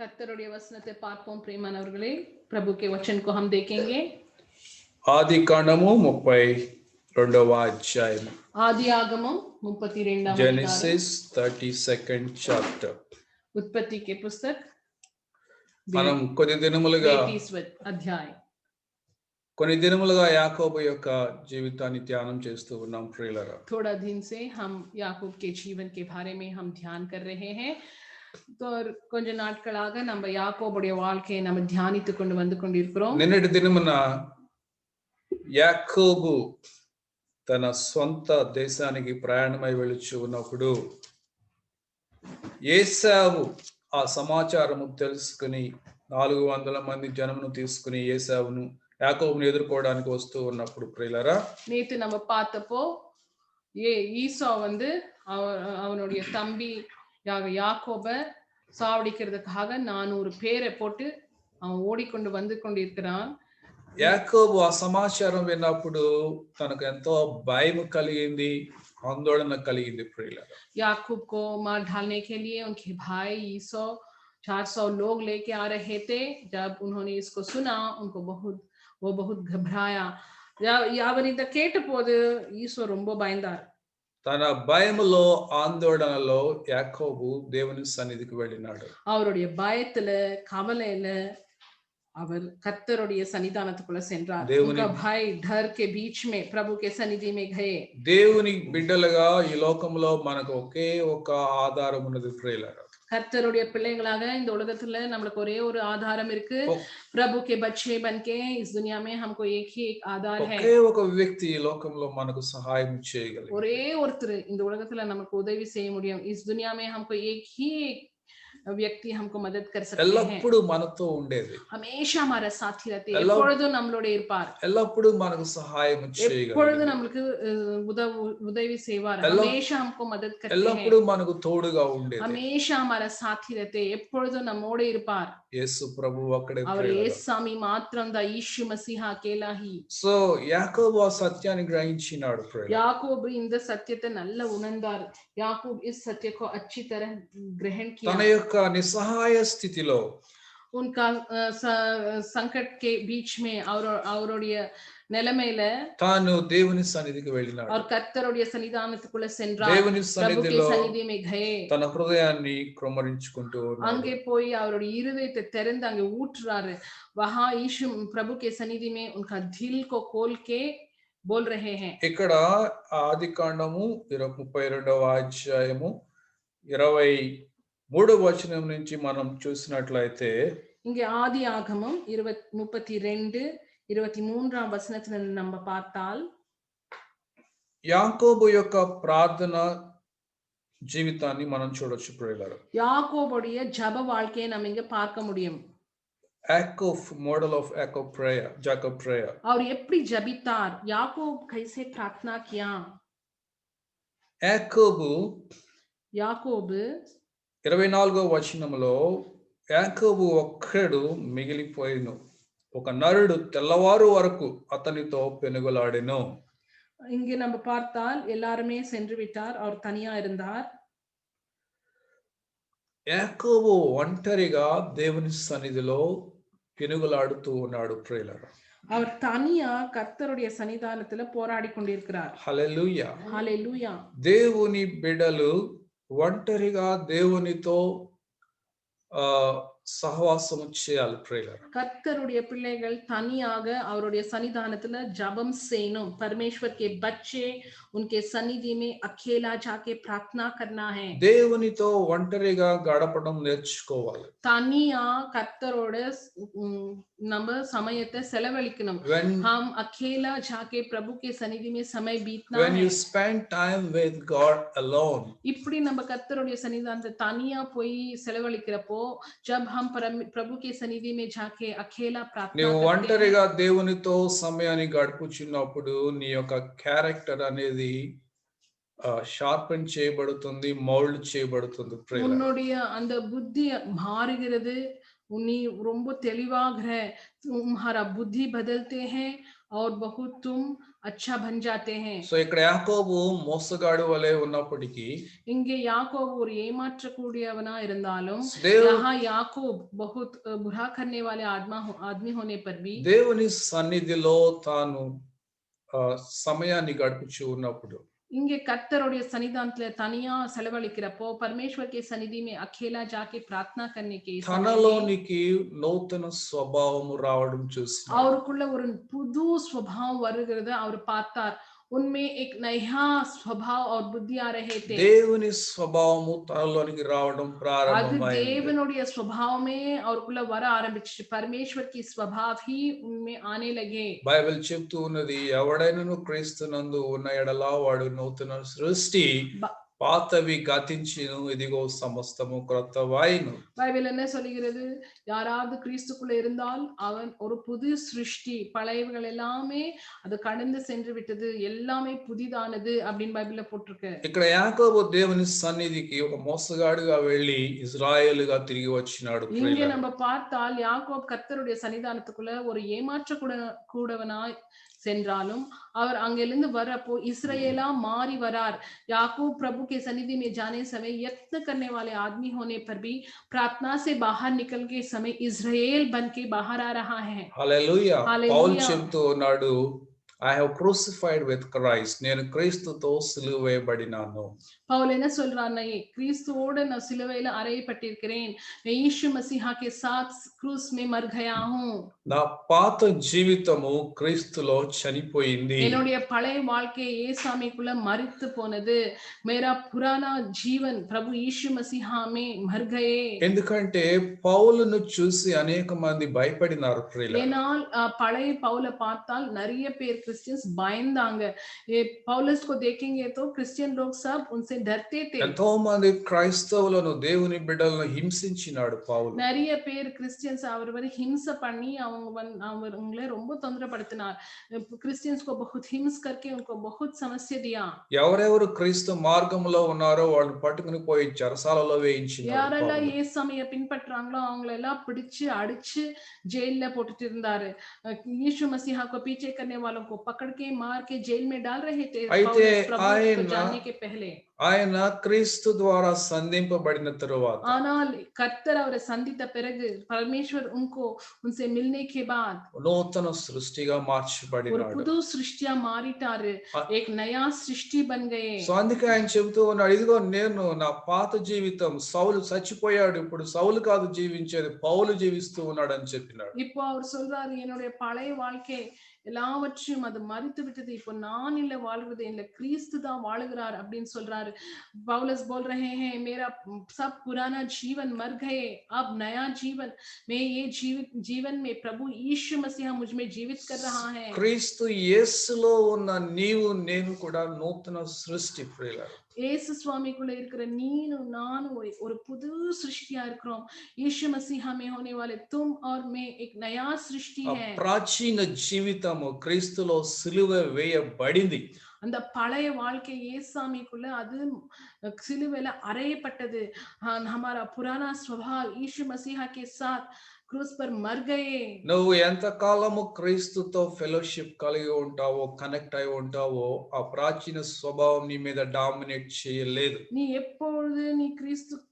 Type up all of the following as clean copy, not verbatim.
கர்த்தருடைய வசனத்தை பார்ப்போம் பிரியமானவர்களே. प्रभु के वचन को हम देखेंगे. ఆదికాండము 32వ అధ్యాయము. ఆదియాగమం 32వ అధ్యాయం. Genesis 32nd chapter. उत्पत्ति के पुस्तक మనం కొన్ని దినములుగా యాకోబు యొక్క జీవితాన్ని ధ్యానం చేస్తూ ఉన్నాం ప్రియులారా. थोड़ा दिन से हम याकूब के जीवन के बारे में हम ध्यान कर रहे हैं. கொஞ்ச நாட்களாக நம்ம யாக்கோபுடைய வாழ்க்கையை நம்ம தியானித்து கொண்டு வந்து கொண்டிருக்கிறோம். నిన్నటి దినమున యాకోబు తన సొంత దేశానికి ప్రయాణమై వెళుచు ఉన్నప్పుడు ఏశావు ఆ సమాచారము తెలుసుకుని 400 మంది జనమును తీసుకుని ఏశావును యాకోబును ఎదుర్కోవడానికి వస్తూ ఉన్నప్పుడు ప్రియులారా, நேத்து நம்ம பார்த்தப்போ ஈசா வந்து அவனுடைய தம்பி யாக்கோப சாவடிக்கிறதுக்காக 400 பேரை போட்டு அவன் ஓடிக்கொண்டு வந்து கொண்டிருக்கிறான். యాకోబు ఆ సమాచారం విన్నప్పుడు తనకు ఎంతో భయం కలిగింది, ఆందోళన కలిగింది ప్రియులారా. याकूब को मार डालने के लिए उनके भाई ईसो 400 लोग लेके आ रहे थे. जब उन्होंने इसको सुना उनको बहुत घबराया. அவன் கேட்டபோது ஈசோ ரொம்ப பயந்தார். తన భయములో ఆందోళనలో యాకోబు దేవుని సన్నిధికి వెళ్ళినాడు. அவருடைய பயத்துல கவலையில அவர் கர்த்தருடைய சன்னிதானத்துக்குள்ள சென்றார். उनका भाई डर के बीच में प्रभु के सन्निधि में गए. దేవుని బిడ్డలుగా ఈ లోకంలో మనకు ఒకే ఒక ఆధారం ఉన్నది ప్రియులారా. கர்த்தருடைய பிள்ளைகளாக இந்த உலகத்துல நமக்கு ஒரே ஒரு ஆதாரம் இருக்கு. प्रभु के बच्चे बनके इस दुनिया में हमको एक ही एक आधार है. ఒకే ఒక వ్యక్తి ఈ లోకంలో మనకు సహాయం చేయగలరు. ஒரே ஒருத்தர் இந்த உலகத்துல நமக்கு உதவி செய்ய முடியும். इस दुनिया में हमको एक ही व्यक्ति हमको मदद कर सकते हैं. ఎల్లప్పుడూ మనతో ఉండేది, हमेशा हमारा साथी रहते, எப்பொழுதும் நம்மளோட இருப்பார், ఎల్లప్పుడూ మనకు సహాయం చేయగలరు, எப்பொழுதும் நமக்கு உதவி செய்வார், हमेशा हमको मदद करते हैं, ఎల్లప్పుడూ మనకు తోడుగా ఉండేది, हमेशा हमारा साथी रहते, எப்பொழுதும் நம்மோட இருப்பார். యేసు ప్రభువు అక్కడే அவர் యేసుస్వామి మాత్రం దా యేసు మసీహ అకేలా హి. సో యాకోబు ఆ సత్యాన్ని గ్రహించినాడు. యాకోబు இந்த సత్యத்தை நல்லா உணர்ந்தார். యాకోబు इस सत्य को अच्छी तरह ग्रहण किया. తన యొక్క నిస్సహాయ స్థితిలో, उनका संकट के बीच में அவருடைய நிலைமையில తాను దేవుని సన్నిధికి వెళ్ళినాడు. और கர்த்தருடைய சன்னிதானத்துக்குள்ள சென்றார். దేవుని సన్నిధిలో సన్నిధి में गए. తన హృదయాన్ని క్రమరించుకుంటూ ఉన్నాడు. அங்கே போய் அவருடைய இருதயத்தை திறந்து அங்கே ஊற்றுறாரு. वहां यीशु प्रभु के सन्निधि में उनका दिल को खोल के बोल रहे हैं. ఇక్కడ ఆదికాండము 32వ అధ్యాయము 23వ వచనం నుంచి మనం చూసినట్లయితే, இங்கே ஆதியாகமம் 32 23ஆம் வசனத்துல நம்ம பார்த்தால் యాకోబు యొక్క ప్రార్థన జీవితాన్ని మనం చూడొచ్చు ప్రియులారా. யாக்கோபுடைய ஜெப வாழ்க்கையை நம்ம இங்க பார்க்க முடியும். model of Jacob prayer. அவர் எப்படி ஜெபித்தார்? யாக்கோப் कैसे प्रार्थना किया? యాకోబు 24వ వచనంలో యాకోబు ఒక్కడు మిగిలిపోయిను, ఒక నరుడు తెల్లవారు వరకు అతనితో పెనుగులాడెను. இங்கே நம்ம பார்த்தால் எல்லாருமே சென்று விட்டார், அவர் தனியா இருந்தார். యాకోబు ఒంటరిగా దేవుని సన్నిధిలో పెనుగులాడుతూ ఉన్నాడు ప్రియులారా. அவர் தனியா கர்த்தருடைய சன்னிதானத்துல போராடி கொண்டிருக்கிறார். హల్లెలూయా, హల్లెలూయా. దేవుని బిడ్డలు ఒంటరిగా దేవునితో சகவாசம் చేయాలి ప్రియులారా. கர்த்தருடைய பிள்ளைகள் தனியாக அவருடைய சன்னிதானத்துல ஜெபம் செய்யணும். परमेश्वर के बच्चे उनके सन्निधि में अकेला जाके प्रार्थना करना है. దేవునితో ఒంటరిగా గడపడం నేర్చుకోవాలి. தனியா கர்த்தரோட நம்ம சமயத்தை செலவழிக்கணும். हम अकेला जाके प्रभु के सन्निधि में समय बीतना है. When you spend time with God alone, இப்படி நம்ம கர்த்தருடைய சன்னிதானத்தை தனியா போய் செலவழிக்கிறப்போ, जब हम प्रभु के सन्निधि में जाके अकेला प्रार्थना నీవు ఒంటరిగా దేవునితో సమయాన్ని గడుపుచున్నప్పుడు నీ యొక్క క్యారెక్టర్ అనేది షార్పెన్ చేయబడుతుంది, మౌల్డ్ చేయబడుతుంది. உன்னுடைய அந்த புத்தி மாறுகிறது, நீ ரொம்ப தெளிவாகிற, तुम्हारा बुद्धि बदलते हैं और बहुत तुम अच्छा बन जाते हैं। సో ఇక్కడ యాకోబు మోసగాడు వలె ఉన్నప్పటికీ இங்கே யாக்கோब ஒரு ஏமாற்றக்கூடியவனா இருந்தாலும் దేవు यहाँ याकूब बहुत बुरा करने वाले आदमी होने पर भी దేవుని సన్నిధిలో తాను సమయాన్ని గడుపుచూ ఉన్నప్పుడు இங்கே கர்த்தருடைய சன்னிதானத்துல தனியா செலவழிக்கிறப்போ परमेश्वर के सन्निधि में अकेला जाके प्रार्थना करने के समय में తనలోనికి నూతన స్వభావము రావడం చూసినాడు. அவருக்குள்ள ஒரு புது சுபாவம் வருகிறது அவர் பார்த்தார். उनमें एक नया स्वभाव और बुद्धि आ रहे थे. దేవుని స్వభావము తనలోనికి రావడం அது ప్రారంభమైంది. தேவனுடைய स्वभावமே அவருக்குள்ள வர ஆரம்பிச்சு. परमेश्वर की स्वभाव ही उनमें आने लगे. బైబిల్ చెప్తూ ఉన్నది ఎవడైనను క్రీస్తునందు ఉన్న ఎడల వాడు నూతన సృష్టి பாத்தவி கதிஞ்சினு இதிகோ சமஸ்தமு கிரத்தவாயினு. பைபிள் என்ன சொல்லுகிறது? யாராவது கிறிஸ்துக்குள்ள இருந்தால் அவன் ஒரு புது சிருஷ்டி, பழையவைகள் எல்லாமே அது கடந்து சென்று விட்டது, எல்லாமே புதிதானது அப்படின்னு பைபிள்ல போட்டிருக்கு. ఇక్కడ యాకోబు దేవుని సన్నిధికి ఒక మోసగాడుగా వెళ్ళి ఇజ్రాయేలుగా తిరిగి వచ్చినాడు. இங்கே நம்ம பார்த்தால் யாக்கோப் கர்த்தருடைய சன்னிதானத்துக்குள்ள ஒரு ஏமாற்ற கூடவனாய் சென்றாலும் அவர் அங்கிருந்து வரப்போ इस्राएला मारी वरार. याकूब प्रभु के सन्निधि में जाने समय यत्न करने वाले आदमी होने पर भी प्रार्थना से बाहर निकल के समय इस्राएल बन के बाहर आ रहा है. हालेलुया. पौल చెప్తూ ఉన్నాడు I have crucified with Christ. నేను క్రీస్తుతో సిలువ వేయబడినాను. பவுல் என்ன சொல்றாருன்னா கிறிஸ்துவோடு நான் சிலுவையில அறையப்பட்டிருக்கிறேன். मैं यीशु मसीह के साथ क्रूस में मर गया हूं. నా పాత జీవితము క్రీస్తులో చనిపోయింది. என்னுடைய பழைய வாழ்க்கை இயேசுக்குள்ள மரித்து போனது. मेरा पुराना जीवन प्रभु यीशु मसीह में मर गए. ఎందుకంటే పౌలును చూసి అనేక మంది భయపడినారు ప్రియులారా. ஏனால் பழைய பவுலை பார்த்தால் நிறைய பேர் क्रिश्चियंस பயந்தாங்க. ये पौलुस को देखेंगे तो क्रिश्चियन लोग सब उनसे डरते थे. ఎంతో మంది క్రైస్తవులను దేవుని బిడ్డలను హింసించినాడు పౌలు. நிறைய பேர் क्रिश्चियंस அவரை हिंसा பண்ணி அவங்களை ரொம்ப தொந்தரப்படுத்தினார். क्रिश्चियंस को बहुत हिंस करके उनको बहुत समस्या दिया. ఎవరెవరు క్రీస్తు మార్గములో ఉన్నారో వాళ్ళని పట్టుకొని పోయి చెరసాలలో వేయించినారు. யாரெல்லாம் இயேசுவை பின்பற்றாங்களோ அவங்களை எல்லாம் பிடிச்சு அடிச்சு जेल போட்டுட்டு இருந்தாரு. यीशु मसीह को पीछे करने वालों को पकड़ के मार के जेल में डाल रहे थे. అయితే प्रभु को जानने के पहले ఆయన క్రీస్తు ద్వారా సంధింపబడిన తరువాత ஆனால் கர்த்தர் அவரை சந்தித்த பிறகு परमेश्वर उनसे मिलने के बाद నూతన సృష్టిగా మార్చబడినాడు. ஒரு புது சிருஷ்டியா மாறிட்டாரு. एक नया सृष्टि बन गए. సో అందుకే ఆయన చెబుతూ ఉన్నాడు ఇదిగో నేను నా పాత జీవితం సౌలు చచ్చిపోయాడు ఇప్పుడు సౌలు కాదు జీవించేది పౌలు జీవిస్తూ ఉన్నాడు అని చెప్పినాడు. இப்போ அவர் சொல்றாரு என்னுடைய பழைய வாழ்க்கை எல்லாவற்றையும் அது மரித்து விட்டது. இப்போ நான் இல்ல வாழ்றது இல்ல கிறிஸ்து தான் வாழுகிறார் அப்படின்னு சொல்றாரு. पौलुस बोल रहे हैं मेरा सब पुराना जीवन मर गए अब नया जीवन मैं ये जीवन में प्रभु यीशु मसीह मुझ में जीवित कर रहा है. క్రీస్తు యేసులో ఉన్న నీవు నేను కూడా నూతన సృష్టి ప్రియులారా. இயேசு சுவாமிக்குள்ள இருக்கிற நீனும் நானும் ஒரு புது सृष्टिया இருக்கிறோம். यीशु मसीह में होने वाले तुम और मैं एक नया सृष्टि है. ప్రాచీన జీవితము క్రీస్తులో సిలువ వేయబడింది. அந்த பழைய வாழ்க்கை இயேசுக்குள்ள அது சிலுவையில அறையப்பட்டது. हमारा पुराना स्वभाव यीशु मसीह के साथ क्रूस पर मर गए. నువ్వు ఎంత కాలము క్రీస్తుతో ఫెలోషిప్ కలిగి ఉంటావో కనెక్ట్ అయి ఉంటావో ఆ ప్రాచీన స్వభావం నీ మీద డామినేట్ చేయలేదు. நீ எப்பொழுது நீ கிறிஸ்துக்குள்ள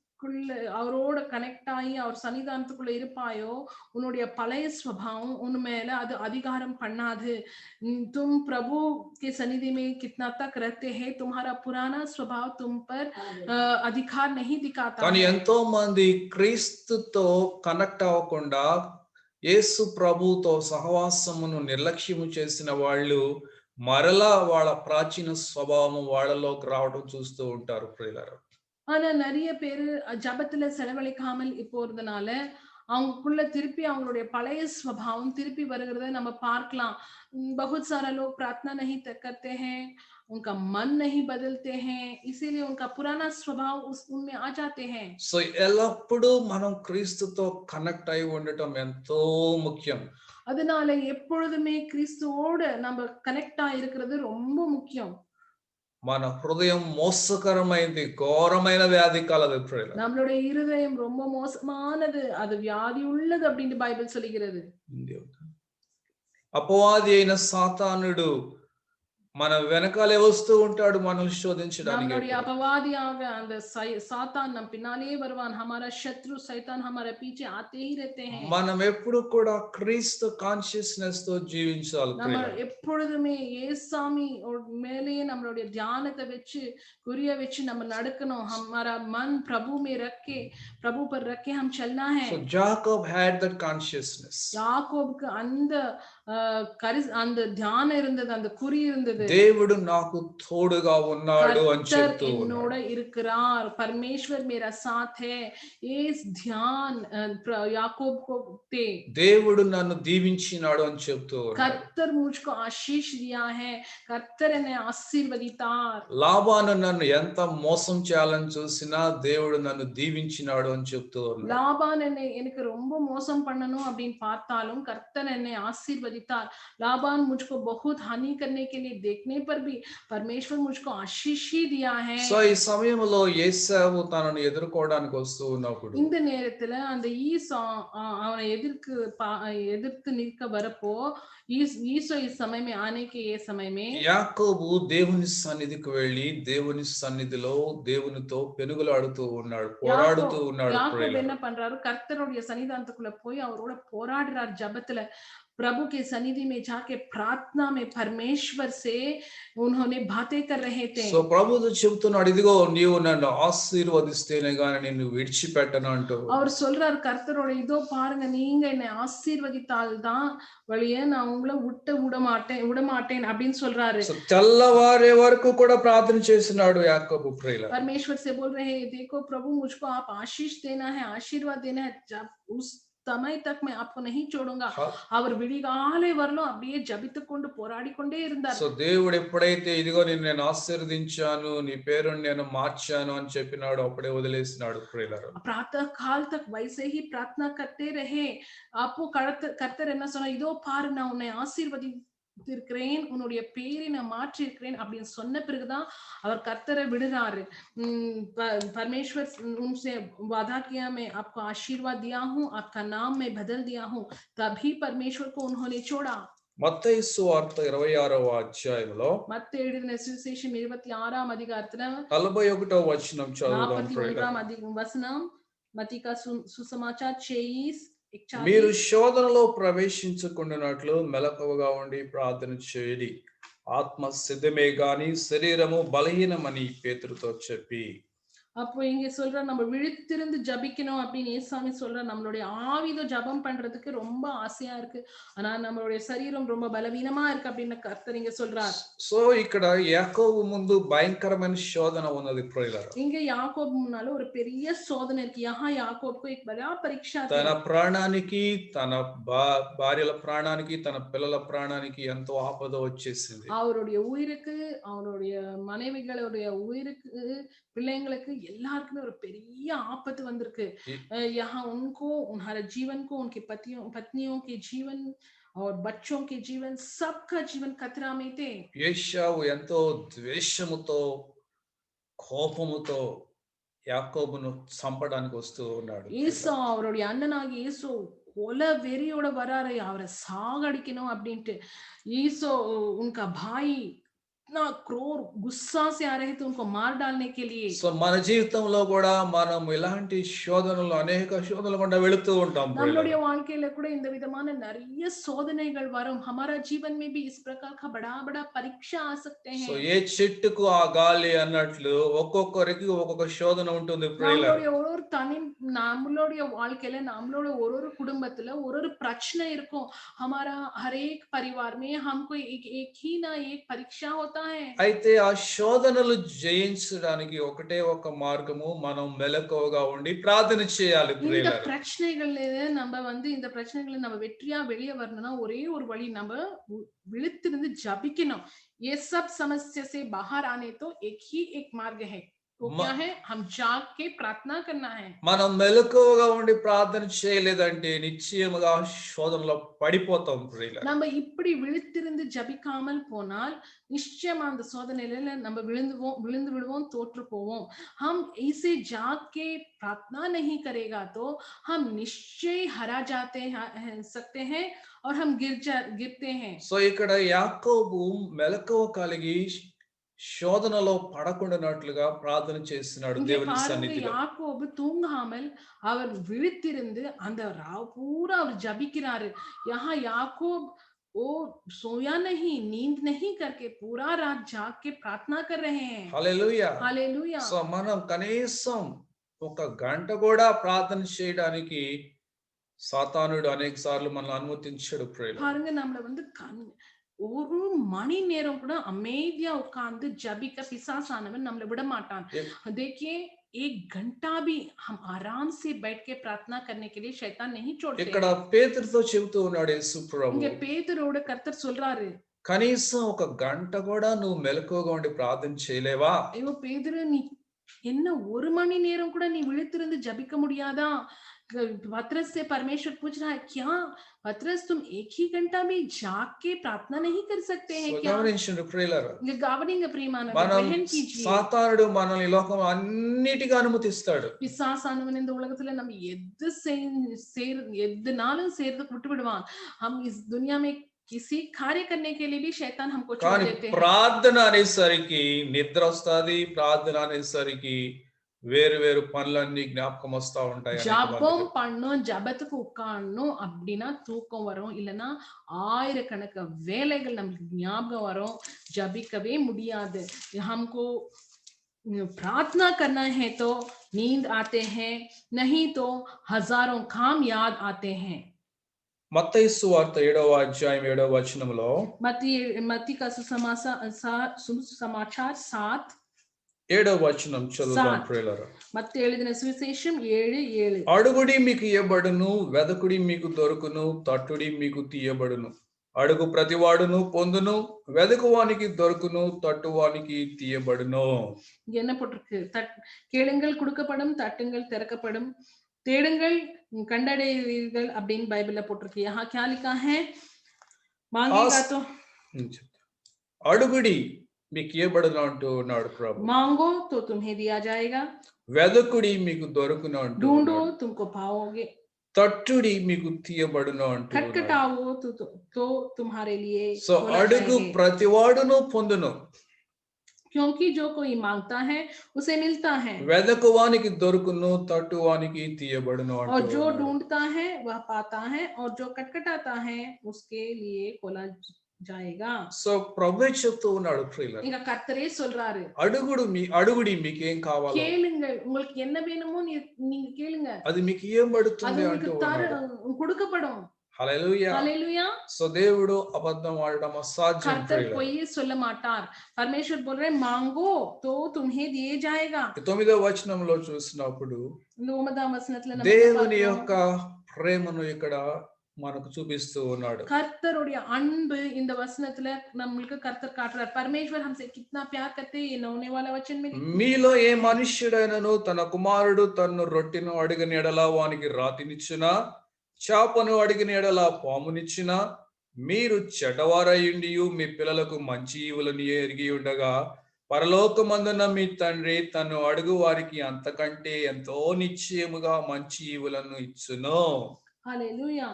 அவரோட கனெக்ட் ஆகி அவர் சன்னிதானத்துக்குள்ள இருப்பாயோ உன்னுடைய பழைய स्वभाव उन மேல அது அதிகாரம் பண்ணாது. तुम प्रभु के सन्निधि में कितना तक रहते हैं तुम्हारा पुराना स्वभाव तुम पर अधिकार नहीं दिखाता. కానీ ఎంతో మంది క్రీస్తుతో కనెక్ట్ అవ్వకుండా యేసు ప్రభుతో సహవాసమును నిర్లక్ష్యము చేసిన వాళ్ళు మరలా వాళ్ళ ప్రాచీన స్వభావం వాళ్ళలోకి రావడం చూస్తూ ఉంటారు ప్రియులారా. ஆனா நிறைய பேரு ஜபத்துல செலவழிக்காமல் போறதுனால அவங்களுக்குள்ள திருப்பி அவங்களுடைய பழைய स्वभाव திருப்பி வருகிறத நம்ம பார்க்கலாம். बहुत सारा लोग प्रार्थना नहीं करते हैं, उनका मन नहीं बदलते हैं, इसीलिए उनका पुराना स्वभाव उनमें आ जाते हैं. సో ఎల్లప్పుడూ మనం క్రీస్తుతో కనెక్ట్ అయి ఉండటం ఎంతో ముఖ్యం. அதனால எப்பொழுதுமே கிறிஸ்துவோட நம்ம கனெக்ட் ஆ இருக்கிறது ரொம்ப முக்கியம். మన హృదయం మోసకరమైనది ఘోరమైన వ్యాధి కలదు ప్రియులారా. நம்மளுடைய இருதயம் ரொம்ப மோசமானது அது வியாதி உள்ளது அப்படின்னு பைபிள் சொல்லுகிறது. అపవాది అయిన సాతానుడు మన వెనకాలే వస్తూ ఉంటాడు మనల్ని శోధించడానికి நம்மளுடைய ఎప్పుడు. अपवादिயாக அந்த சாத்தான் நம் பின்னாலே வருவான். हमारा शत्रु शैतान हमारे पीछे आते ही रहते हैं. మనం ఎప్పుడు కూడా క్రీస్తు కాన్షియస్నెస్ తో జీవించాలి நம்ம ప్రియులారా. எப்பொழுதுமே ஏசாமி மேலேயே நம்மளுடைய தியானத்தை வச்சு குறிய வச்சு நம்ம நடக்கணும். हमारा मन प्रभु में रख के प्रभु पर रख के हम चलना है. So Jacob had that consciousness. யாக்கோபுக்கு அந்த அந்த தியானம் இருந்தது, அந்த குறி இருந்தது. దేవుడు నాకు తోడుగా ఉన్నాడు అని కర్తర్ చెప్తూ என்னோட ఉన్నాడు. இருக்கிறார், परमेश्वर मेरा साथ है. ये ध्यान याकूब को थे. దేవుడు నన్ను దీవించినాడు అని చెప్తూ ఉన్నాడు. కర్తర్ मुझको आशीष दिया है, కర్తర్ ने ఆశీర్వదితార్. లాబాను నన్ను ఎంత మోసం చేయాలని చూసినా దేవుడు నన్ను దీవించినాడు అని చెప్తూ ఉన్నాడు. లాబాన్ எனக்கு ரொம்ப మోసం பண்ணணும் அப்படின்னு பார்த்தாலும் கர்த்தர் என்னை आशीर्वदितार. लाबान मुझको बहुत हानि करने के लिए देखने पर भी परमेश्वर मुझको आशीष ही दिया है. సో ఈ సమయంలో యేసావు తనను ఎదుర్కోవడానికి వస్తూ ఉన్నప్పుడు இந்த நேரத்துல அந்த ஈசா அவனை எதிர்த்து நிற்க வரப்போ ईसो इस समय में आने के ये समय में యాకోబు దేవుని సన్నిధికి వెళ్ళి దేవుని సన్నిధిలో దేవునితో పెనుగులాడుతూ ఉన్నాడు, పోరాడుతూ ఉన్నాడు. யாக்கோபு என்ன பண்றாரு, கர்த்தருடைய சன்னிதானத்துக்குள்ள போய் அவரோட போராடுறார் ஜெபத்துல. प्रभु के सन्निधि में जाके प्रार्थना में परमेश्वर से उन्होंने बातें कर रहे थे. సో ప్రభువు చెప్తున్నాడు, ఇదిగో నీవు నన్ను ఆశీర్వదిస్తేనే గాని నిన్ను విడిచిపెట్టను అంటూ. அவர் சொல்றார் கர்த்தரோட, இதோ பாருங்க, நீங்க என்னை ஆசீர்வதித்தால் தான் வழியே நான் உங்களை விடமாட்டேன் அப்படின்னு சொல்றாரு. తెల్లవారే వరకు కూడా ప్రార్థన చేస్తున్నాడు యాకోబు ప్రియులారా. परमेश्वर से बोल रहे हैं, देखो प्रभु मुझको आप आशीष देना है, आशीर्वाद देना है, जब उस समय तक मैं आपको नहीं छोड़ूंगा. அவர் విడిగాలే వరలో அப்படியே జబితుకొండు పోరాడికొండే இருந்தார். సో దేవుడు ఎప్పుడైతే ఇదిగో నేను ఆశీర్వదించాను, నీ పేరుని నేను మార్చాను అని చెప్పినాడు, అప్పుడే వదిలేసినాడు ప్రియులారా. प्रातः काल तक वैसे ही प्रार्थना करते रहे. आपको கர்த்தர் என்ன சொன்னா, இதோ பாரு நான் உன்னை ஆசீர்வதித்திருக்கிறேன், உன்னுடைய பேரை நான் மாற்றி இருக்கிறேன் அப்படின்னு சொன்ன பிறகுதான் அவர் கர்த்தரை விடுறாரு. परमेश्वर उनसे वादा किया, मैं आपको आशीर्वाद दिया हूं, आपका नाम मैं बदल दिया हूं. तभी परमेश्वर को उन्होंने छोड़ा. మత్తయి సువార్త 26వ అధ్యాయంలో మత్తయి எழுதின சுவிசேஷம் 26ஆம் அதிகாரத்துல 41వ వచనం చదువుదాం ప్రియులారా. 41వ వచనం, మత్తయి का सुसमाचार 26:41. మీరు శోధనలో ప్రవేశించకుండానట్లు మెలకువగా ఉండి ప్రార్థన చేయండి, ఆత్మ సిద్ధమే గాని శరీరము బలహీనమని పేతురుతో చెప్పి. அப்போ இங்க சொல்ற நம்ம விழித்திருந்து ஜபிக்கணும் அப்படின்னு ஏசாமி சொல்ற. நம்மளுடைய ஆவித ஜபம் பண்றதுக்கு ரொம்ப ஆசையா இருக்கு, ஆனா நம்மளுடைய சரீரம் ரொம்ப பலவீனமா இருக்கு அப்படின்னு கர்த்தர் இங்க சொல்றார். సో ఇక్కడ యాకోబు ముందు భయంకరమైన శోధన ఉన్నది ప్రియులారా. இங்க యాకోబు మున్నాల ஒரு பெரிய சோதனை இருக்கு. यहाँ याकूब को एक बड़ा परीक्षा थी. తన ప్రాణానికి, తన భార్యల ప్రాణానికి, తన పిల్లల ప్రాణానికి ఎంతో ఆపద వచ్చేసింది. அவருடைய உயிருக்கு, அவருடைய மனைவிகளுடைய உயிருக்கு, பிள்ளைங்களுக்கு எல்லாருக்குமே ஒரு பெரிய ஆபத்து வந்திருக்கு. यहाँ उनको, उनके जीवन को, उनके पत्नियों के जीवन और बच्चों के जीवन, सबका जीवन खतरा में थे. ఏశావు ఎంతో ద్వేషముతో, కోపముతో యాకోబును చంపడానికి వస్తూ ఉన్నాడు. ஏசா அவருடைய அண்ணனாகி ஏசோ கொல வெறியோட வராரு, அவரை சாகடிக்கணும் அப்படின்ட்டு. ईसो उनका भाई इतना क्रूर गुस्सा से आ रहे थे उनको मार डालने के लिए. సో మన జీవితంలో కూడా మనం ఇలాంటి శోధనలు, అనేక శోధనలు గుండా వెళుతూ ఉంటాం. நம்மளுடைய வாழ்க்கையில கூட இந்த விதமான நிறைய சோதனைகள் வரும். हमारा जीवन में भी इस प्रकार का बड़ा परीक्षा आ सकते हैं. సో ఏ చెట్టుకు ఆ గాలి అన్నట్లు ఒక్కొక్కరికి ఒక్కొక్క శోధన ఉంటుంది. நம்மளுடைய வாழ்க்கையில, நம்மளோட ஒரு குடும்பத்துல ஒரு பிரச்சனை இருக்கும். हमारा हर एक परिवार में हमको एक ही ना एक परीक्षा होता है. అయితే ఆ శోధనలు జయించడానికి ఒకటే ఒక మార్గము, మనం మెలకువగా ఉండి ప్రార్థన చేయాలి. இந்த பிரச்சனைகள்ல நம்ம இந்த பிரச்சனைகளை நம்ம வெற்றியா வெளியே வரணும்னா ஒரே ஒரு வழி, நம்ம விழித்திருந்து ஜபிக்கணும். ये सब समस्या से बाहर आने तो एक ही एक मार्ग है. वो क्या है? हम जाग के प्रार्थना करना है। మనం మెలకువగా ఉండి ప్రార్థన చేయలేదంటే నిశ్చయముగా శోధనలో పడిపోతాం ప్రియులారా. நம்ம இப்படி விழித்திருந்து ஜபிக்காமல் போனால் நிச்சயமா அந்த சோதனையில நம்ம விழுந்து விடுவோம், தோற்று போவோம். हम इसे जाग के प्रार्थना नहीं करेगा तो हम निश्चय हरा जाते सकते हैं और हम गिरते हैं. సో ఇక్కడ యాకోబు మెలకువ కలిగి శోధనలో పడకుండానట్లుగా ప్రార్థన చేస్తున్నాడు இங்கே దేవుని பாருங்க, సన్నిధిలో. யாக்கோபு தூங்காமல் அவர் விழித்திருந்து அந்த ராव पूरा அவர் ஜபிக்கிறாரு. यहाँ याकूब वो सोया नहीं, नींद नहीं करके पूरा रात जाग के प्रार्थना कर रहे हैं. హల్లెలూయా. हालेलुया. సో మనం కనీసం ఒక గంట కూడా ప్రార్థన చేయడానికి సాతానుడు అనేక సార్లు మనల్ని అనుమతించాడు ప్రియులారా. பாருங்க, நம்மள வந்து ஒரு மணி நேரம் கூட அமைதியா உட்கார்ந்து ஜபிக்க பிசாசானவன் நம்மள விட माटान. देखिए, 1 घंटा भी हम आराम से बैठ के प्रार्थना करने के लिए शैतान नहीं छोड़ते. ఇక్కడ పేతురుతో చెబుతూ ఉన్నాడు యేసు ప్రభు, இங்க பேதுருவோட கர்த்தர் சொல்றாரு, కనీసం ఒక గంట కూడా నువ్వు మెలకువగా ఉండి ప్రార్థన చేయలేవా? ஐயோ பேதுரு, நீ என்ன 1 மணி நேரம் கூட நீ விழித்திருந்து ஜபிக்க முடியாதா? पतरस से परमेश्वर पूछ रहा है, क्या पतरस तुम 1 ही घंटा भी जाग के प्रार्थना नहीं कर सकते हैं क्या? గమనించండి ప్రియులారా, இங்க கவனிங்க பிரியமானவர்களே, మనం ग्रहण कीजिए. సాతానుడు మనల్ని ఈ లోకం అన్నిటిగా అనుమతిస్తాడు. பிசாசானவன் இந்த உலகத்துல நம்ம எதுனாலும் சேர்ந்து விட்டு விடுவான். हम इस दुनिया में किसी कार्य करने के लिए भी शैतान हमको छोड़ కానీ देते हैं. ప్రార్థన అనేసరికి నిద్ర వస్తుంది, ప్రార్థన అనేసరికి వేరు వేరు పనులన్నీ జ్ఞాపకం వస్తా ఉంటాయి. ஜபம் பண்ணணும், ஜபத்துக்கு உட்காரணும் அப்படின்னா தூக்கம் வரும், இல்லைன்னா ஆயிரக்கணக்கு வேலைகள் நமக்கு ஞாபகம் வரும், ஜபிக்கவே முடியாது. हमको प्रार्थना करना है तो नींद आते हैं, नहीं तो हजारों काम याद आते हैं. మత్తయి సువార్త 7వ అధ్యాయం 7వ వచనంలో मत्ती का సుసమాచార్ 7 7వ వచనం చదువుదాం ప్రియులారా. మత్తయి எழுதின సువిశేషం 7:7. అడుగుడి మీకు ఇయ్యబడును, వెదకుడి మీకు దొరుకును, తట్టుడి మీకు తీయబడును. అడుగు ప్రతివాడును పొందును, వెదకువానికి దొరుకును, తట్టువానికి తీయబడును. என்ன போட்டிருக்கு? கேளுங்கள் கொடுக்கப்படும், தட்டுங்கள் திறக்கப்படும், தேடுங்கள் கண்டடைவீர்கள் அப்படின்னு பைபிள்ல போட்டிருக்கு. यहाँ क्या लिखा है? मांगेगा तो అడుగుడి మీకు ఇయ్యబడును అంటూ ఉన్నాడు ప్రభు. मांगो तो तुम्हें दिया जाएगा, వెదకుడి మీకు దొరుకును అంటూ, ढूंढो तुमको पाओगे, తట్టుడి మీకు తీయబడును అంటూ, खटखटाओ तो तुम्हारे लिए సో అడుగు ప్రతివాడును పొందును, क्योंकि जो कोई मांगता है उसे मिलता है, వెదకువానికి దొరుకును, తట్టువానికి తీయబడును और అంటూ. जो ढूंढता है वह पाता है, और जो खटखटाता है उसके लिए खोला जाएगा. సో ప్రభువే చెప్తూ ఉన్నాడు ప్రియులారా, இங்க கர்த்தரே சொல்றாரு, అడుగుడి మీకేం కావాలో கேளுங்கள், உங்களுக்கு என்ன வேணுமோ நீங்க கேளுங்க, అది మీకు ఇయ్యబడుతుంది அது అంటూ உங்களுக்கு ఉన్నాడు. கொடுக்கப்படும். హల్లెలూయా. हालेलुया. సో దేవుడు అబద్ధం ఆడడం అసాధ్యం கர்த்தர் ప్రియులారా. कोई சொல்ல माटार. परमेश्वर बोल रहे मांगो तो तुम्हें दिए जाएगा. 9వ వచనంలో చూసినప్పుడు 9వ వచనத்துல நம்ம దేవుని యొక్క ప్రేమను ఇక్కడ మనకు చూపిస్తూ ఉన్నాడు. கர்த்தருடைய அன்பு இந்த வசனத்துல நம்மளுக்கு கர்த்தர் காட்டுறார். परमेश्वर हमसे कितना प्यार करते हैं ये 9 वाला वचन में. మీలో ఏ మనుష్యుడైనను తన కుమారుడు తన్ను రొట్టెను అడిగిన ఎడల వానికి రాతినిచ్చునా, చేపను అడిగిన ఎడల పామునిచ్చునా, మీరు చెడ్డవారయుండియు మీ పిల్లలకు మంచి ఈవులని ఎరిగి ఉండగా పరలోకమందున మీ తండ్రి తను అడుగు వారికి అంతకంటే ఎంతో నిశ్చయముగా మంచి ఈవులను ఇచ్చును. హల్లెలూయా.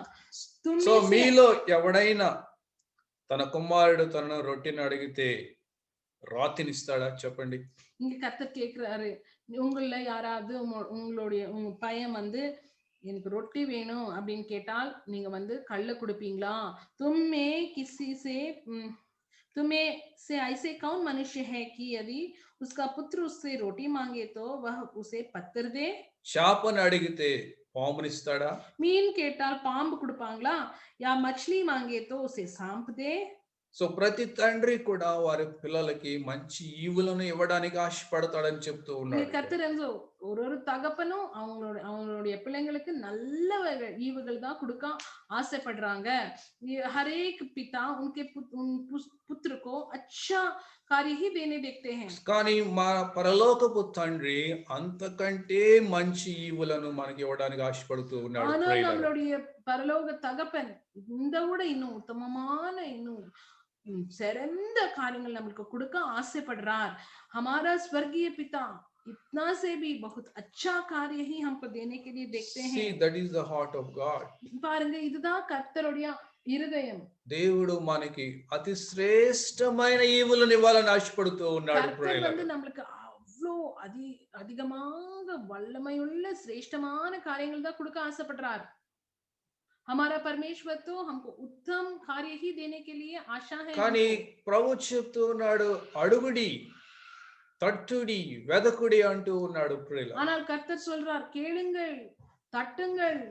సో మీలో ఎవడైనా తన కుమారుడు తన రొట్టెను అడిగితే రాతినిస్తాడా చెప్పండి? இங்க கர்த்தர் கேக்குறாரு, உங்கள யாராவது உங்களுடைய பையன் வந்து எனக்கு ரொட்டி வேணும் அப்படின்னு கேட்டால் நீங்க வந்து கள்ள கொடுப்பீங்களா? तुम्हें से ऐसे कौन मनुष्य है कि यदि उसका पुत्र उससे रोटी मांगे तो वह उसे पत्थर दे? చేపను అడిగితే పామునిస్తాడా? मीन கேட்டால் பாம்பு கொடுப்பாங்களா? या मछली मांगे तो उसे सांप दे? సో ప్రతి తండ్రి కూడా వారి పిల్లలకి మంచి ఈవులను ఇవ్వడానికి ఆశపడతాడని చెప్తూ ఉన్నాడు. கர்த்தர் ஒரு தகப்பனும் அவங்களுடைய பிள்ளைங்களுக்கு நல்ல ஈவுகள் தான் கொடுக்க ஆசைப்படுறாங்க. हर एक पिता उनके पुत्र को अच्छा कार्य ही देने देखते हैं. కానీ మా పరలోకపు తండ్రి అంతకంటే మంచి ఈవులను మనకి ఇవ్వడానికి ఆశపడుతూ ఉన్నాడు. ஆனால் நம்மளுடைய பரலோக தகப்பன் இந்த விட இன்னும் உத்தமமான இன்னும் சிறந்த காரியங்கள் நமக்கு கொடுக்க ஆசைப்படுறார். हमारा स्वर्गीय पिता इतना से भी बहुत अच्छा कार्य ही हमको देने के लिए देखते हैं. See, that is the heart of God. பாருங்க, இதுதான் கர்த்தருடைய இருதயம். దేవుడు మనకి అతి శ్రేష్టమైన ఈవులను ఇవ్వాలని ఆశపడుతూ ఉన్నాడు. கர்த்தர் வந்து நமக்கு அவ்வளோ அதிகமாக வல்லமையுள்ள சிரேஷ்டமான காரியங்கள் தான் கொடுக்க ஆசைப்படுறார். हमारा परमेश्वर तो हमको उत्तम कार्य ही देने के लिए आशा है. కానీ ప్రభు చెప్తూ ఉన్నాడు, అడుగుడి, தட்டுடி, వెదకుడి అంటూ ఉన్నాడు ప్రియులారా. ஆனால் கர்த்தர் சொல்றார், கேளுங்கள், தட்டுங்கள்,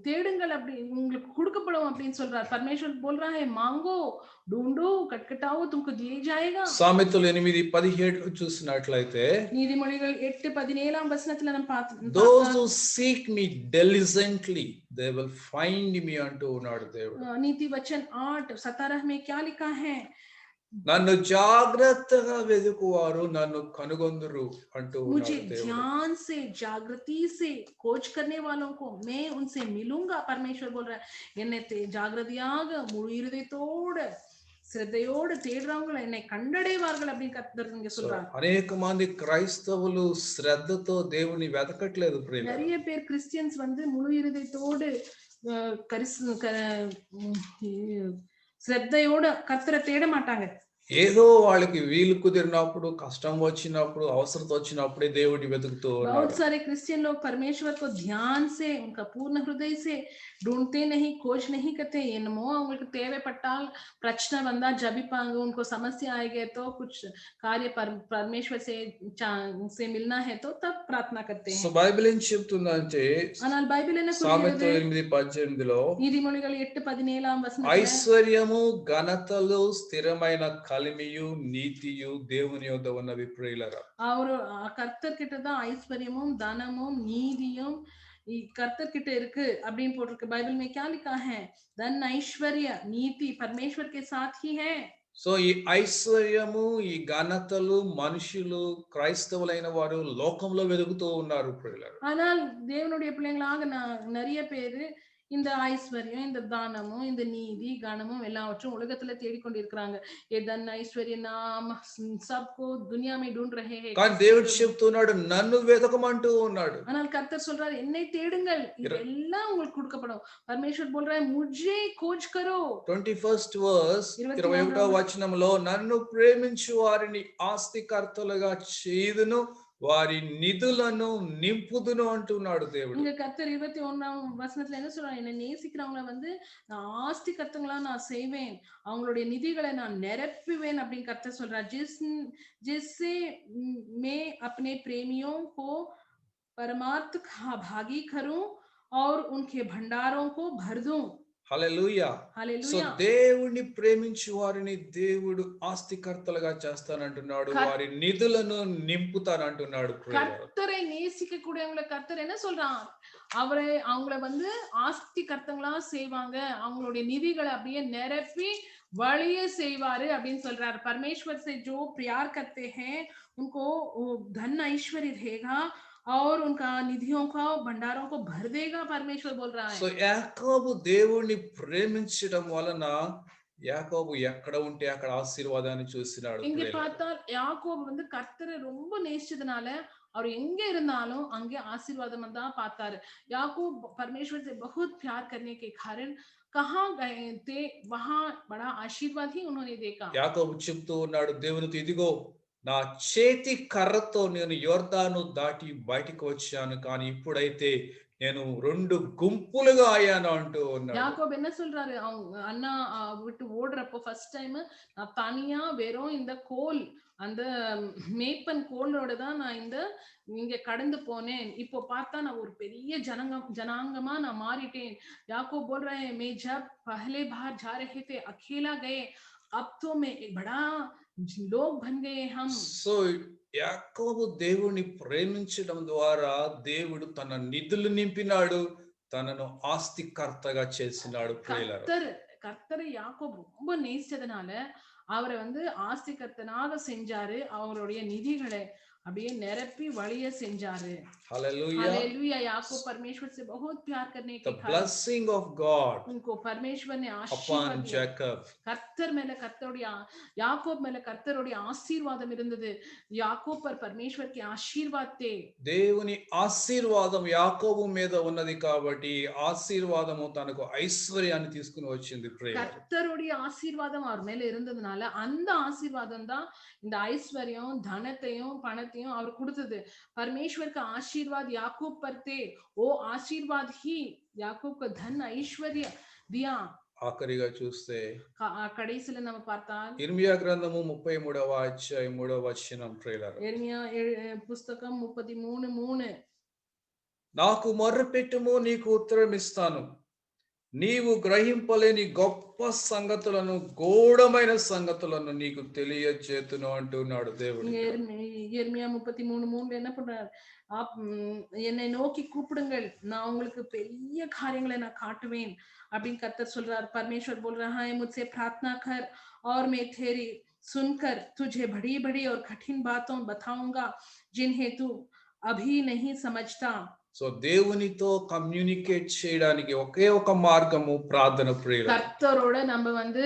தேடுங்கள், அப்படி உங்களுக்கு கொடுக்கப்படும் அப்படின்னு சொல்றார். परमेश्वर बोल रहा है, मांगो, ढूंढो, खटखटाओ, तुमको दिया जाएगा. సామెతలు 8:17 చూసినట్లయితే, నీతిమొழிகள் 8:17 వచనத்துல మనం పాత those who seek me diligently they will find me అంటూ ఉన్నాడు దేవుడు. नीति वचन 8:17 में क्या लिखा है? నన్ను జాగ్రత్తగా వెదుకువారు నన్ను కనుగొందురు అంటూ मुझे ఉన్నాడు దేవుడు. ध्यान से जागृति से खोज करने वालों को मैं उनसे मिलूंगा. परमेश्वर बोल रहा है, என்னை ஜாகிரதையாக முழு இருதயத்தோடு శ్రద్ధயோடு தேடுறவங்க என்னை கண்டடைவார்கள் அப்படின்னு கர்த்தர் இங்க சொல்றார். అనేక మంది క్రైస్తవులు శ్రద్ధతో దేవుని వెతకట్లేదు ప్రియులారా. நிறைய பேர் கிறிஸ்டியன்ஸ் வந்து முழு இருதயத்தோடு శ్రద్ధயோடு கர்த்தரை தேட மாட்டாங்க. ఏదో వాళ్ళకి వీలు కుదిరినప్పుడు, కష్టం వచ్చినప్పుడు, అవసరత వచ్చినప్పుడే దేవుడిని వెతుకుతూ ఉన్నారు. बहुत सारे क्रिश्चियन लोग परमेश्वर को ध्यान से, उनका पूर्ण हृदय से ढूंढते नहीं, खोज नहीं करते. என்னமோ அவங்களுக்கு தேவைப்பட்டால் பிரச்சனை வந்தா ஜபிப்பாங்க, उनको समस्या आएगी तो कुछ कार्य परमेश्वर से मिलना है तो तब प्रार्थना करते हैं. సో బైబిల్ ఏం చెప్తుందంటే, ஆனால் బైబిల్ என்ன సామెతలు சொல்லுது? 8:18లో நீதிமொழிகள் 8:17 వచనంలో ఐశ్వర్యము, ఘనతలు, స్థిరమైన కలిమియు, నీతియు దేవుని యొద్ద ఉన్నవి ప్రియులారా. அவரு கர்த்தர் கிட்ட தான் ஐஸ்வர்யமும் தனமும் நீதியும் கர்த்தர் கிட்ட இருக்கு அப்படின்னு போட்டிருக்கு. बाइबल में क्या लिखा है? धन, ऐश्वर्य, नीति परमेश्वर के साथ ही है. సో ఈ ఐశ్వర్యము, ఈ ఘనతలు మనుషులు, క్రైస్తవులైన వారు లోకంలో వెతుకుతూ ఉన్నారు ప్రియులారా. ஆனால் தேவனுடைய பிள்ளைங்களாக நிறைய பேரு இந்த ஐஸ்வர்யம், இந்த தானமும், இந்த நீதி, கனமும் எல்லாவற்றும் உலகத்துல தேடிக்கொண்டிருக்கிறாங்க. ये धन, ऐश्वर्य, नाम सबको दुनिया में ढूंढ रहे हैं. కానీ దేవుడు చెప్తున్నాడు, నన్ను వెతకమంటూ ఉన్నాడు. ஆனால் கர்த்தர் சொல்றாரு, என்னை தேடுங்கள், இதெல்லாம் உங்களுக்கு கொடுக்கப்படும். परमेश्वर बोल रहा है, मुझे खोज करो. 21st verse 21వ వచనంలో, నన్ను ప్రేమించు వారిని ఆస్తికర్తలుగా చేయుదును, వారి నిధులను నింపుదును అంటున్నాడు దేవుడు. இங்க கர்த்தர் 21ஆம் வசனத்துல என்ன சொல்றாரு? என்னை நேசிக்கிறவங்கள வந்து நான் ஆஸ்தி கர்த்தங்களா நான் செய்வேன், அவங்களுடைய நிதிகளை நான் நிரப்புவேன் அப்படின்னு கர்த்தர் சொல்றார். जिससे मैं अपने प्रेमियों को परमार्थ भागी करूं और उनके भंडारों को भर दूं. హల్లెలూయా. So hallelujah. దేవుణ్ణి ప్రేమించు వారిని దేవుడు ఆస్తికర్తలుగా చేస్తానంటున్నాడు, వారి నిధులను నింపుతానంటున్నాడు. கர்த்தரை நேசிக்க கூடியவங்களை கர்த்தர் என்ன சொல்றான்? அவங்கள வந்து ஆஸ்தி கர்த்தங்களா செய்வாங்க, அவங்களுடைய நிதிகளை அப்படியே நிரப்பி வழிய செய்வாரு அப்படின்னு சொல்றாரு. परमेश्वर से जो प्यार करते हैं उनको धन ऐश्वर्य रहेगा और उनका निधियों का भंडारों को भर देगा, परमेश्वर बोल रहा है. సో యాకోబు దేవుణ్ణి ప్రేమించడం వలన యాకోబు ఎక్కడ ఉంటే అక్కడ ఆశీర్వాదాన్ని చూసినాడు. இங்க பார்த்தால் யாக்கோபு வந்து கர்த்தரை ரொம்ப நேசிச்சதுனால அவர் எங்க இருந்தாலும் அங்கே ஆசீர்வாதம் தான் பார்த்தாரு. याकूब परमेश्वर से बहुत प्यार करने के कारण कहां गए थे, वहां बड़ा आशीर्वाद ही उन्होंने देखा. యాకోబు చెప్తూ ఉన్నాడు దేవునితో, ఇదిగో నా చేతి కర్రతో నేను యోర్దాను దాటి బయటికి వచ్చాను, కానీ ఇప్పుడైతే నేను 2 గుంపులుగా అయ్యాను అంటూ ఉన్నాడు. யாக்கோபு என்ன சொல்றாரு? அவங்க அண்ணா விட்டு ஓடுறப்போ ஃபர்ஸ்ட் டைம் நான் தனியா வெறும் இந்த கோல், அந்த மேப்பன் கோலோட தான் நான் இங்க கடந்து போனேன். இப்போ பார்த்தா நான் ஒரு பெரிய जनांगमा நான் மாறிட்டேன். याकूब बोल रहे हैं, मैं जब पहले बार जा रहे थे अकेला गए, अब तो मैं एक बड़ा लोग बन गए हम। సో యాకోబు దేవుణ్ణి ప్రేమించడం ద్వారా దేవుడు తన నిధులు నింపినాడు, తనను ఆస్తికర్తగా చేసినాడు ప్రియులారా. கர்த்தர் கர்த்தரை யாக்கோபு ரொம்ப நேசிச்சதுனால அவரை வந்து ஆஸ்திகர்த்தனாக செஞ்சாரு. அவருடைய நிதிகளை அப்படியே நிரப்பி வழிய செஞ்சாரு. హల్లెలూయా. हालेलुया। याकूब परमेश्वर से बहुत प्यार करने The के कारण blessing of God उनको परमेश्वर ने upon आशीर्वाद दिया। Jacob. கர்த்தர் மேல கர்த்தருடைய யாக்கோப் மேல கர்த்தருடைய ஆசீர்வாதம் இருந்தது। யாக்கோப் पर परमेश्वर के आशीर्वाद थे। దేవుని ఆశీర్వాదం యాకోబు మీద ఉన్నది కాబట్టి ఆశీర్వాదము తనకు ఐశ్వర్యాన్ని తీసుకుని వచ్చింది ప్రియులారా. கர்த்தருடைய ஆசீர்வாதம் அவர் மேல இருந்ததுனால அந்த ஆசீர்வாதம் தான் இந்த ஐஸ்வர்யம், தனத்தையும், பணத்தையும் அவர் கொடுத்தது। परमेश्वर का आशीर्वाद याकूब पर थे। वो आशीर्वाद ही याकूब को धन ऐश्वर्य दिया। ఆఖరిగా చూస్తే கடைசில நம்ம பார்த்தால் ఇర్మియా గ్రంథము 33వ అధ్యాయం 3వ వచనం ప్రియులారా. எர்மியா పుస్తకం 33:3 నాకు మొర్రపెట్టుము, నీకు ఉత్తరం ఇస్తాను, నీవు గ్రహింపలేని గొప్ప సంగతులను, గూఢమైన సంగతులను నీకు తెలియజేతును అంటున్నాడు దేవుడు. எர்மியா 33:3 என்ன பண்றாரு? என்னை நோக்கி கூப்பிடுங்கள், நான் உங்களுக்கு பெரிய காரியங்களை நான் காட்டுவேன் அப்படின்னு கர்த்தர் சொல்றார்। परमेश्वर बोल रहा है मुझसे प्रार्थना कर और मैं तेरी सुनकर तुझे बड़ी बड़ी और कठिन बातों बताऊंगा जिन्हें तू अभी नहीं समझता। సో దేవునితో కమ్యూనికేట్ చేయడానికి ఒకే ఒక మార్గము ప్రార్థన ప్రియులారా. கர்த்தரோட நம்ம வந்து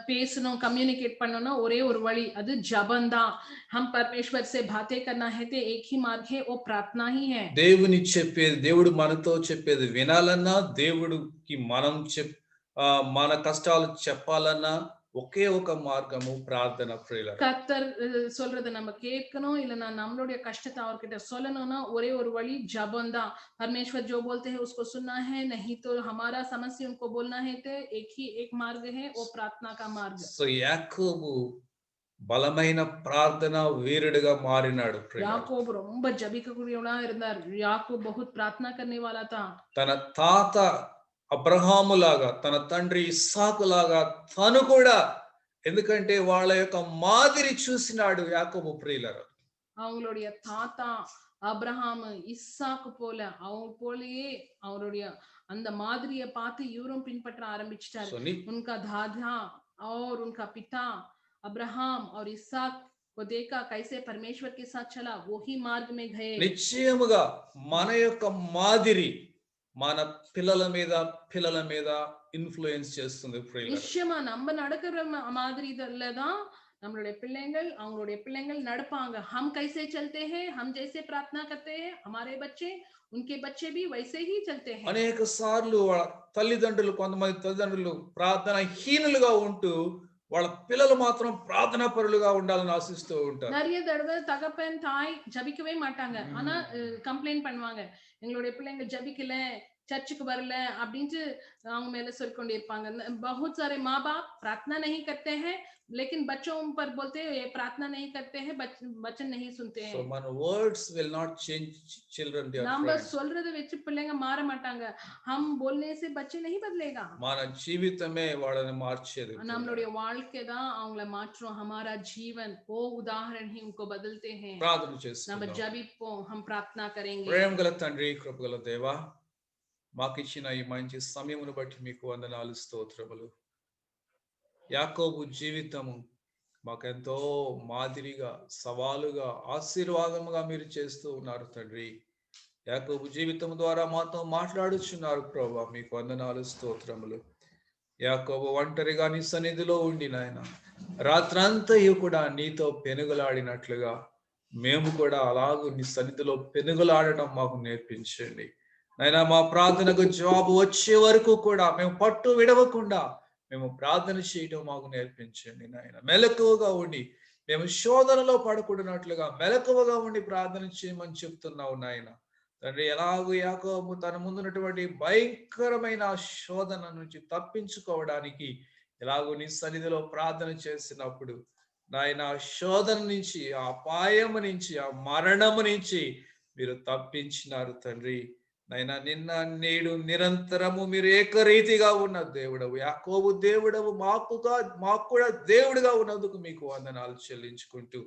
பேசணும், कम्युनिकेट பண்ணனும் ஒரே ஒரு வழி, அது ஜெபம் தான்। हम परमेश्वर से बातें करना है तो एक ही मार्ग है, वो प्रार्थना ही है। దేవుని చెప్పేది, దేవుడు మనతో చెప్పేది వినాలన్నా, దేవుడికి మనం మన కష్టాలు చెప్పాలన్నా ఒకే ఒక మార్గము ప్రార్థన ప్రియులారా. கர்த்தர் சொல்றதை நம்ம கேட்கணும், இல்லனா நம்மளுடைய கஷ்டத்தை அவர்கிட்ட சொல்லணும்னா ஒரே ஒரு வழி ஜெபம் தான்। परमेश्वर जो बोलते हैं उसको सुनना है, नहीं तो हमारा समस्या उनको बोलना है, तो एक मार्ग है, वो प्रार्थना का मार्ग। సో యాకోబు బలమైన ప్రార్థన వీరుడిగా మారినాడు ప్రియులారా. యాకోబు ரொம்ப ஜெபிக்கக்கூடியவனா இருந்தார்। యాకోబు बहुत प्रार्थना करने वाला था। తన తాత అబ్రహాము లాగా, తన తండ్రి ఇస్సాకు లాగా తను కూడా, ఎందుకంటే వాళ్ళ యొక్క మాదిరి చూసినాడు యాకోబు ప్రియులారా. அவங்களுடைய தாத்தா அப்ரஹாம், இஸ்சாக்கு போல அவங்க போலயே அவருடைய அந்த மாதிரியை பார்த்து இவரும் பின்பற்ற ஆரம்பிச்சிட்டாரு। उनका दादा और उनका पिता अब्राहम और इसहाक को देखा कैसे परमेश्वर के साथ चला, वही मार्ग में गए। నిశ్చయముగా మన యొక్క మాదిరి మన పిల్లల మీద ఇన్ఫ్లుయెన్స్ చేస్తుంది ప్రియులారా. நிச்சயமா நம்ம நடக்கிற மாதிரில தான் நம்மளுடைய பிள்ளைகள், அவங்களுடைய பிள்ளைகள் நடப்பாங்க। हम कैसे चलते हैं, हम जैसे प्रार्थना करते हैं, हमारे बच्चे, उनके बच्चे भी वैसे ही चलते हैं। అనేక సార్లు వాళ్ళ తల్లిదండ్రులు, కొంతమంది తల్లిదండ్రులు ప్రార్థన హీనులుగా ఉంటూ వాళ్ళ పిల్లలు మాత్రం ప్రార్థనా పరులుగా ఉండాలని ఆశిస్తూ ఉంటారు. நிறைய தடவை தகப்பன் தாய் ஜபிக்கவே மாட்டாங்க, ஆனா கம்ப்ளைண்ட் பண்ணுவாங்க, எங்களுடைய பிள்ளைங்க ஜபிக்கல, चर्च வரல அப்படினு அவங்க மேல சொல்லிக்கொண்டே இருப்பாங்க। बहुत सारे माँ बाप प्रार्थना नहीं करते हैं, लेकिन बच्चों पर बोलते हैं ये प्रार्थना नहीं करते हैं, वचन नहीं सुनते हैं। So మన words will not change children, dear friends. நம்ம சொல்றதை வச்சு பிள்ளைங்க மாற மாட்டாங்க, हम बोलने से बच्चे नहीं बदलेगा। మన జీవితమే వాళ్ళని మార్చేది. நம்மளுடைய வாழ்க்கை தான் அவங்கள மாற்றும்। हमारा जीवन वो उदाहरण ही उनको बदलते हैं। ప్రార్థన చేస్తాం. நம்ம ஜெபிப்போம், हम प्रार्थना करेंगे। ప్రేమగల తండ్రి, కృపగల దేవా, మాకు ఇచ్చిన ఈ మంచి సమయమును బట్టి మీకు వందనాలు, స్తోత్రములు. యాకోబు జీవితము మాకెంతో మాదిరిగా, సవాలుగా, ఆశీర్వాదముగా మీరు చేస్తూ ఉన్నారు తండ్రి. యాకోబు జీవితం ద్వారా మాతో మాట్లాడుచున్నారు ప్రభువా, మీకు వందనాలు, స్తోత్రములు. యాకోబు ఒంటరిగా నీ సన్నిధిలో ఉండి నాయన రాత్రంతయు కూడా నీతో పెనుగులాడినట్లుగా మేము కూడా అలాగూ నీ సన్నిధిలో పెనుగులాడటం మాకు నేర్పించండి నాయన। మా ప్రార్థనకు జవాబు వచ్చే వరకు కూడా మేము పట్టు విడవకుండా మేము ప్రార్థన చేయడం మాకు నేర్పించండి నాయన। మెలకువగా ఉండి మేము శోధనలో పడకూడనట్లుగా మెలకువగా ఉండి ప్రార్థన చేయమని చెప్తున్నావు నాయన తండ్రి। ఎలాగూ యాకోబు తన ముందున్నటువంటి భయంకరమైన శోధన నుంచి తప్పించుకోవడానికి ఎలాగూ నీ సన్నిధిలో ప్రార్థన చేసినప్పుడు నాయన శోధన నుంచి, ఆ అపాయము నుంచి, ఆ మరణము నుంచి మీరు తప్పించినారు తండ్రి। నైనా నిన్న నేడు నిరంతరము మీరు ఏకరీతిగా ఉన్న దేవుడవు, యాకోబు దేవుడవు, మాకు కూడా దేవుడిగా ఉన్నందుకు మీకు వందనాలు చెల్లించుకుంటూ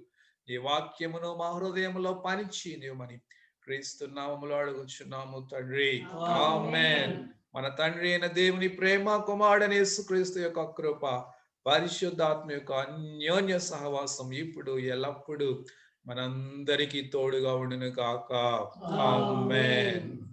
ఈ వాక్యమును మా హృదయంలో పనిచేయనివ్వమని క్రీస్తు నామములో అడుగుచున్నాము తండ్రి. ఆమేన్. మన తండ్రి అయిన దేవుని ప్రేమ, కుమారుడైన యేసుక్రీస్తు యొక్క కృప, పరిశుద్ధాత్మ యొక్క అన్యోన్య సహవాసం ఇప్పుడు ఎల్లప్పుడూ మనందరికీ తోడుగా ఉండును గాక. ఆమేన్.